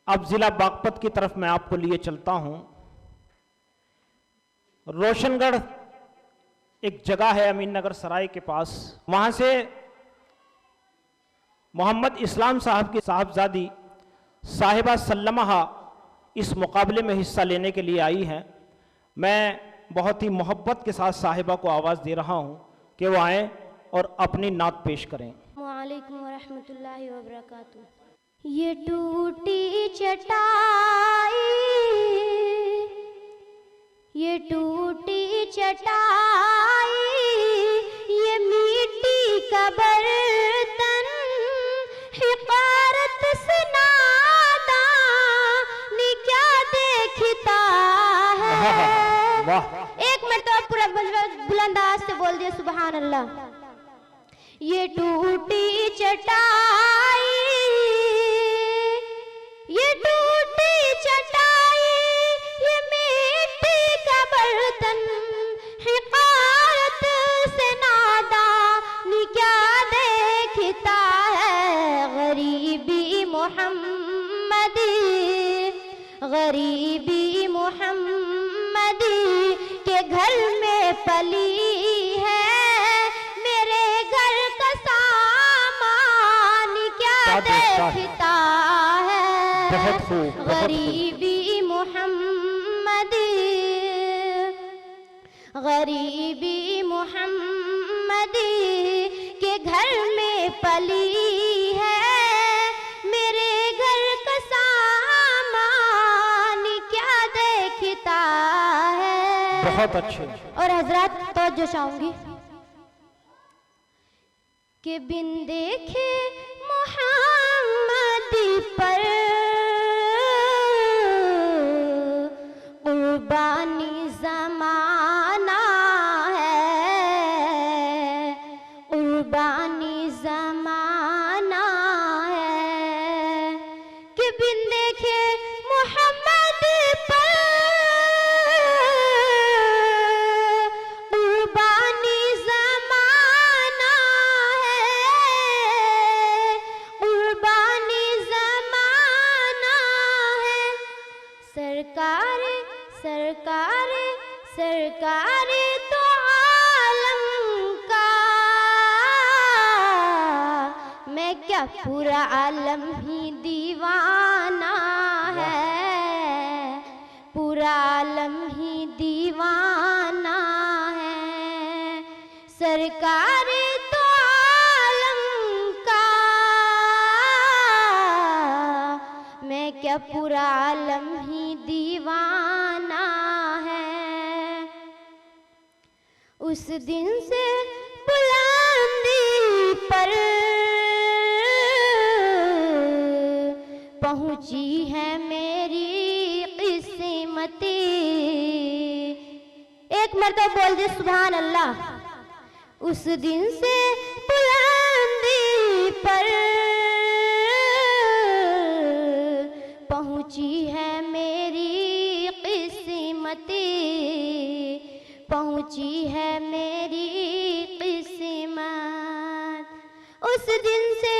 अब जिला बागपत की तरफ मैं आपको लिए चलता हूं। रोशनगढ़ एक जगह है अमीन नगर सराय के पास, वहां से मोहम्मद इस्लाम साहब की साहबजादी साहिबा सल्लमहा इस मुकाबले में हिस्सा लेने के लिए आई हैं। मैं बहुत ही मोहब्बत के साथ साहिबा को आवाज़ दे रहा हूं कि वो आएँ और अपनी नात पेश करें। वालेकुम वरहमतुल्लाहि वबरकातुहू। ये टूटी चटाई, ये टूटी चटाई, ये मिट्टी का बर्तन, हिकारत से नादानी क्या देखता है। एक मिनट तो आप पूरा बुलंद आवाज से बोल दिए सुभान अल्लाह। ये टूटी चटाई, ये टूटी चटाई, ये मिट्टी का बर्तन, हिकारत से नादानी क्या देखता है। गरीबी मोहम्मदी, गरीबी मोहम्मदी के घर में पली है, मेरे घर का सामान क्या देखता है। गरीबी मोहम्मदी, गरीबी मोहम्मदी के घर में पली है, मेरे घर का सामान क्या देखता है। बहुत अच्छे। और हजरत तो जो चाहूंगी कि बिन देखे मोहम्मदी पर कुर्बानी ज़माना है, कुर्बानी ज़माना है। कि बिन देखे मोहम्मद पर कुर्बानी ज़माना है, कुर्बानी ज़माना है। सरकार सरकार सरकार तो आलम का, मैं क्या पूरा आलम ही दीवाना है, पूरा आलम ही दीवाना है। सरकार तो आलम का, मैं क्या पूरा आलम ही दीवाना है। उस दिन से बुलंदी पर पहुंची है मेरी किस्मती। एक मरतबा बोल दे सुभान अल्लाह। उस दिन से बुलंदी पर पहुंची है मेरी किस्मती, पहुंची है मेरी किस्मत। उस दिन से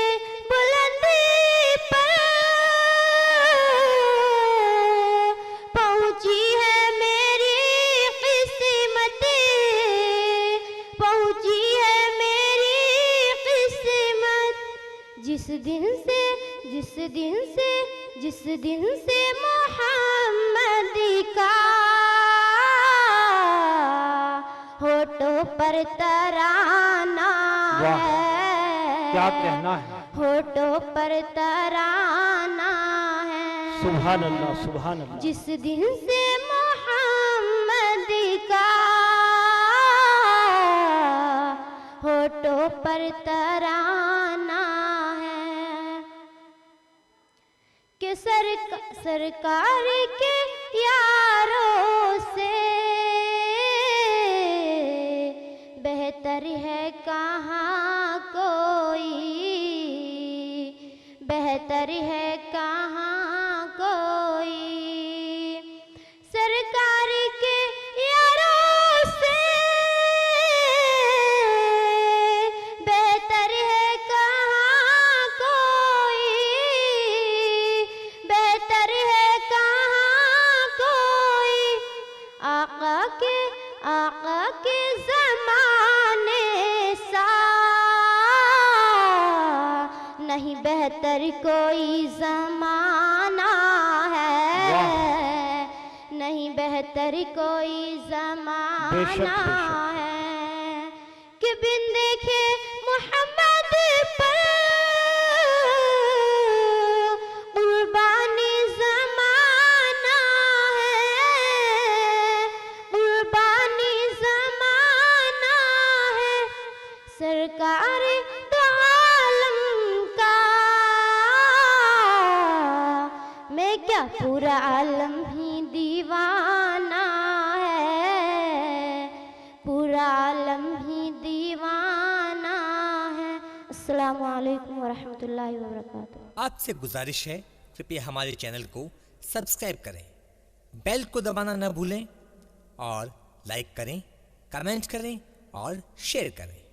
बुलंदी पर पहुंची है मेरी किस्मती, पहुंची है मेरी किस्मत। जिस दिन से जिस दिन से जिस दिन से मोहम्मद का होठों पर तराना है, क्या कहना है। होठों पर तराना है। सुभान अल्लाह, सुभान अल्लाह। जिस दिन से मोहम्मद का होठों पर तराना है। कि सरकार के यारों से बेहतर है कहाँ कोई, बेहतर है कहाँ कोई। सरकार के यारों से बेहतर है कहाँ कोई, बेहतर कोई जमाना है, नहीं बेहतर कोई जमाना है कि बिन देखे मोहम्मद पर कुर्बानी जमाना है, कुर्बानी जमाना है। सरकार दो आलम का मैं क्या पूरा आलम ही दीवाना है, पूरा आलम ही दीवाना है। अस्सलामु अलैकुम वरहमतुल्लाहि वबरकातुहू। आपसे गुजारिश है, कृपया हमारे चैनल को सब्सक्राइब करें, बेल को दबाना न भूलें और लाइक करें, कमेंट करें और शेयर करें।